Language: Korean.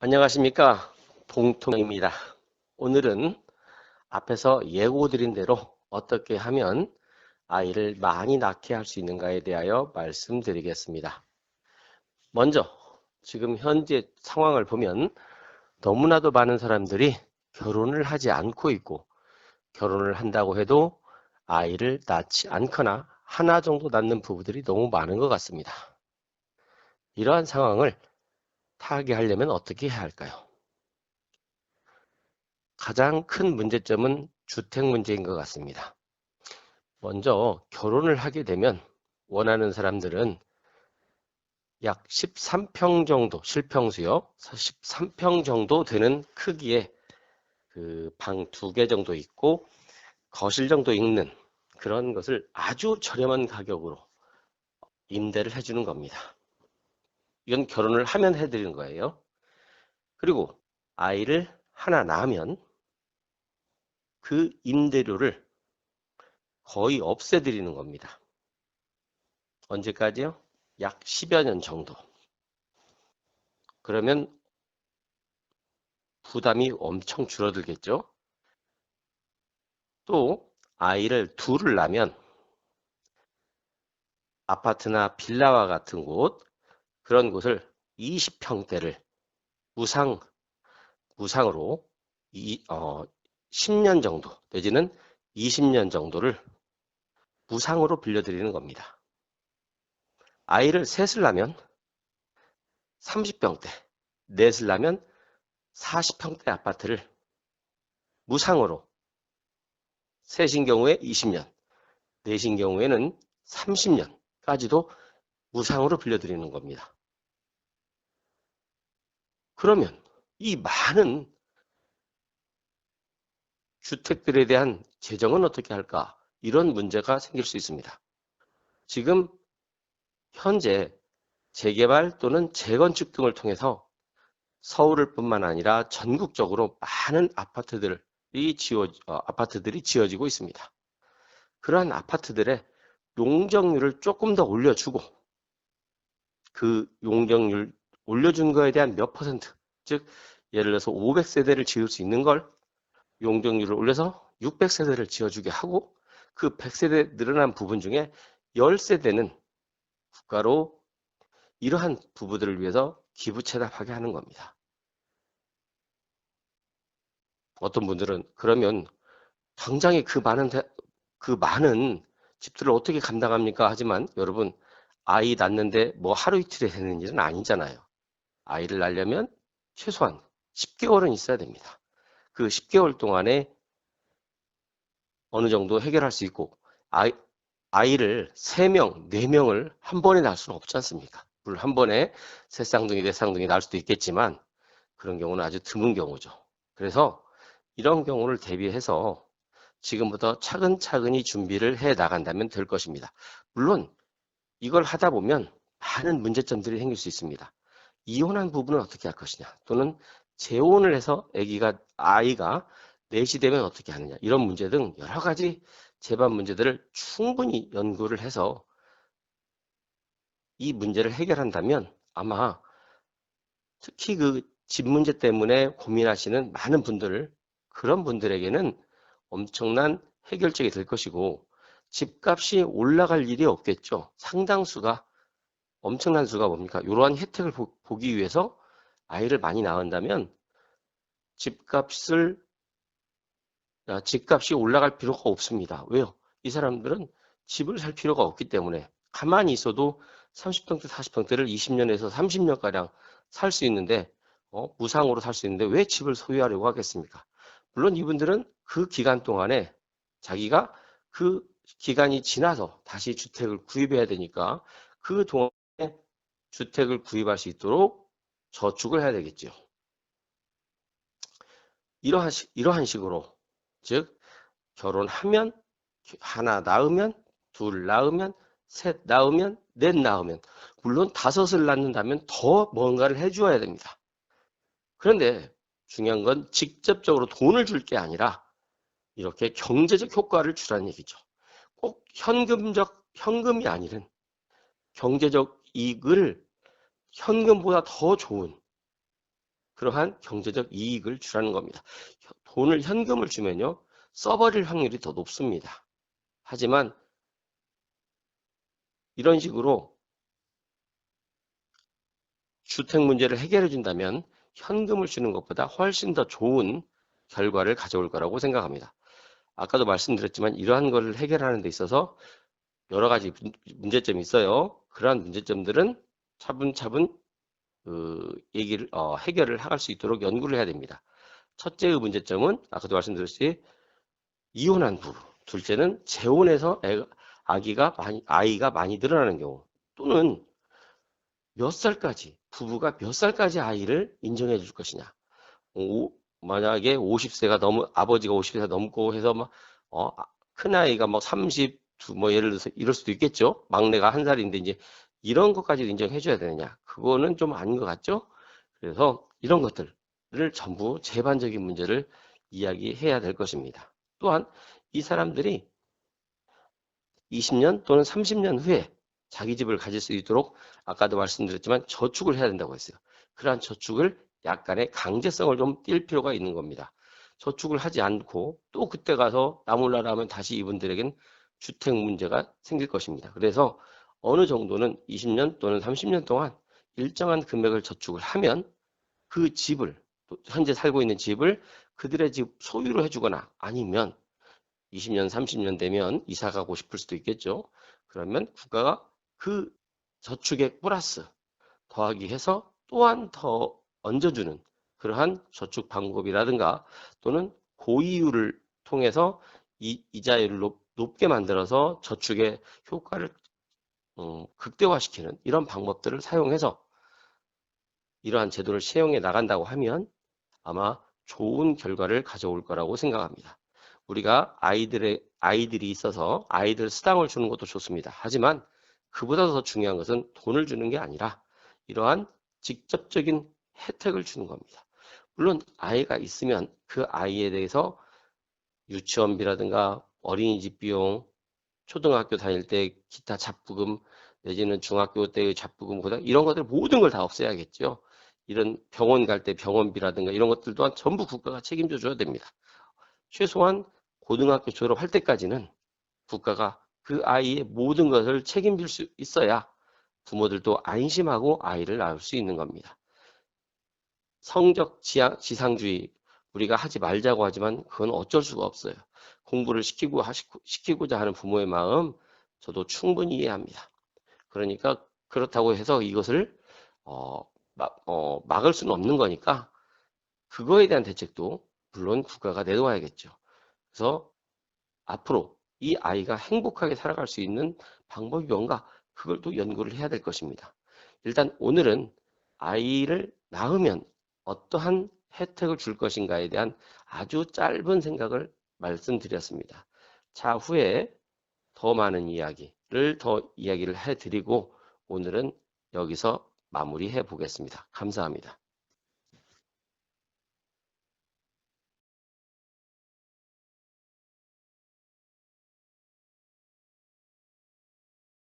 안녕하십니까, 봉통입니다. 오늘은 앞에서 예고 드린 대로 어떻게 하면 아이를 많이 낳게 할 수 있는가에 대하여 말씀드리겠습니다. 먼저 지금 현재 상황을 보면 너무나도 많은 사람들이 결혼을 하지 않고 있고, 결혼을 한다고 해도 아이를 낳지 않거나 하나 정도 낳는 부부들이 너무 많은 것 같습니다. 이러한 상황을 타개하려면 어떻게 해야 할까요? 가장 큰 문제점은 주택 문제인 것 같습니다. 먼저 결혼을 하게 되면 원하는 사람들은 약 13평 정도, 실평수요, 13평 정도 되는 크기의 그 방 2개 정도 있고 거실 정도 있는 그런 것을 아주 저렴한 가격으로 임대를 해주는 겁니다. 이건 결혼을 하면 해드리는 거예요. 그리고 아이를 하나 낳으면 그 임대료를 거의 없애드리는 겁니다. 언제까지요? 약 10여 년 정도. 그러면 부담이 엄청 줄어들겠죠? 또 아이를 둘을 낳으면 아파트나 빌라와 같은 곳, 그런 곳을 20평대를 무상으로 10년 정도 내지는 20년 정도를 무상으로 빌려드리는 겁니다. 아이를 셋을 낳으면 30평대, 넷을 낳으면 40평대 아파트를 무상으로, 셋인 경우에 20년, 넷인 경우에는 30년까지도 무상으로 빌려드리는 겁니다. 그러면 이 많은 주택들에 대한 재정은 어떻게 할까? 이런 문제가 생길 수 있습니다. 지금 현재 재개발 또는 재건축 등을 통해서 서울을 뿐만 아니라 전국적으로 많은 아파트들이 지어지고 있습니다. 그러한 아파트들의 용적률을 조금 더 올려주고, 그 용적률 올려준 거에 대한 몇 퍼센트, 즉 예를 들어서 500세대를 지을 수 있는 걸 용적률을 올려서 600세대를 지어주게 하고, 그 100세대 늘어난 부분 중에 10세대는 국가로 이러한 부부들을 위해서 기부채납하게 하는 겁니다. 어떤 분들은 그러면 당장에 그 많은 집들을 어떻게 감당합니까? 하지만 여러분, 아이 낳는데 뭐 하루 이틀에 되는 일은 아니잖아요. 아이를 낳으려면 최소한 10개월은 있어야 됩니다. 그 10개월 동안에 어느 정도 해결할 수 있고, 아이를 3명, 4명을 한 번에 낳을 수는 없지 않습니까? 물론 한 번에 세 쌍둥이, 네 쌍둥이 낳을 수도 있겠지만 그런 경우는 아주 드문 경우죠. 그래서 이런 경우를 대비해서 지금부터 차근차근히 준비를 해 나간다면 될 것입니다. 물론 이걸 하다 보면 많은 문제점들이 생길 수 있습니다. 이혼한 부부는 어떻게 할 것이냐, 또는 재혼을 해서 아이가 넷이 되면 어떻게 하느냐, 이런 문제 등 여러 가지 재반 문제들을 충분히 연구를 해서 이 문제를 해결한다면 아마 특히 그 집 문제 때문에 고민하시는 많은 그런 분들에게는 엄청난 해결책이 될 것이고, 집값이 올라갈 일이 없겠죠. 엄청난 수가 뭡니까? 이러한 혜택을 보기 위해서 아이를 많이 낳는다면 집값이 올라갈 필요가 없습니다. 왜요? 이 사람들은 집을 살 필요가 없기 때문에 가만히 있어도 30평대, 40평대를 20년에서 30년가량 살 수 있는데, 무상으로 살 수 있는데 왜 집을 소유하려고 하겠습니까? 물론 이분들은 그 기간 동안에 자기가 그 기간이 지나서 다시 주택을 구입해야 되니까 그 동안에 주택을 구입할 수 있도록 저축을 해야 되겠죠. 이러한 식으로, 즉 결혼하면 하나 낳으면, 둘 낳으면, 셋 낳으면, 넷 낳으면, 물론 다섯을 낳는다면 더 뭔가를 해주어야 됩니다. 그런데 중요한 건 직접적으로 돈을 줄 게 아니라 이렇게 경제적 효과를 주라는 얘기죠. 꼭 현금이 아니른 경제적 이익을 현금보다 더 좋은 그러한 경제적 이익을 주라는 겁니다. 돈을 현금을 주면요, 써버릴 확률이 더 높습니다. 하지만 이런 식으로 주택 문제를 해결해 준다면 현금을 주는 것보다 훨씬 더 좋은 결과를 가져올 거라고 생각합니다. 아까도 말씀드렸지만 이러한 것을 해결하는 데 있어서 여러 가지 문제점이 있어요. 그러한 문제점들은 차분차분 해결을 할 수 있도록 연구를 해야 됩니다. 첫째의 문제점은 아까도 말씀드렸듯이 이혼한 부부, 둘째는 재혼해서 아이가 많이 늘어나는 경우, 또는 부부가 몇 살까지 아이를 인정해 줄 것이냐. 만약에 50세가 아버지가 50세가 넘고 해서 큰아이가 32, 예를 들어서 이럴 수도 있겠죠. 막내가 1살인데 이제 이런 것까지 인정해 줘야 되느냐. 그거는 좀 아닌 것 같죠. 그래서 이런 것들을 전부 재반적인 문제를 이야기해야 될 것입니다. 또한 이 사람들이 20년 또는 30년 후에 자기 집을 가질 수 있도록 아까도 말씀드렸지만 저축을 해야 된다고 했어요. 그러한 저축을 약간의 강제성을 좀 띌 필요가 있는 겁니다. 저축을 하지 않고 또 그때 가서 나몰라라 하면 다시 이분들에겐 주택 문제가 생길 것입니다. 그래서 어느 정도는 20년 또는 30년 동안 일정한 금액을 저축을 하면 그 집을, 현재 살고 있는 집을 그들의 집 소유로 해주거나 아니면 20년, 30년 되면 이사 가고 싶을 수도 있겠죠. 그러면 국가가 그 저축액 플러스 더하기 해서 또한 더 얹어주는 그러한 저축 방법이라든가 또는 고이율을 통해서 이자율을 높게 만들어서 저축의 효과를 극대화시키는 이런 방법들을 사용해서 이러한 제도를 시행해 나간다고 하면 아마 좋은 결과를 가져올 거라고 생각합니다. 우리가 아이들이 있어서 아이들 수당을 주는 것도 좋습니다. 하지만 그보다 더 중요한 것은 돈을 주는 게 아니라 이러한 직접적인 혜택을 주는 겁니다. 물론 아이가 있으면 그 아이에 대해서 유치원비라든가 어린이집 비용, 초등학교 다닐 때 기타 잡부금 내지는 중학교 때의 잡부금, 이런 것들 모든 걸 다 없애야겠죠. 이런 병원 갈 때 병원비라든가 이런 것들 또한 전부 국가가 책임져 줘야 됩니다. 최소한 고등학교 졸업할 때까지는 국가가 그 아이의 모든 것을 책임질 수 있어야 부모들도 안심하고 아이를 낳을 수 있는 겁니다. 성적 지상주의 우리가 하지 말자고 하지만 그건 어쩔 수가 없어요. 공부를 시키고자 하는 부모의 마음 저도 충분히 이해합니다. 그러니까 그렇다고 해서 이것을 막을 수는 없는 거니까 그거에 대한 대책도 물론 국가가 내놓아야겠죠. 그래서 앞으로 이 아이가 행복하게 살아갈 수 있는 방법이 뭔가 그걸 또 연구를 해야 될 것입니다. 일단 오늘은 아이를 낳으면 어떠한 혜택을 줄 것인가에 대한 아주 짧은 생각을 말씀드렸습니다. 차후에 더 많은 이야기를 해드리고 오늘은 여기서 마무리해 보겠습니다. 감사합니다.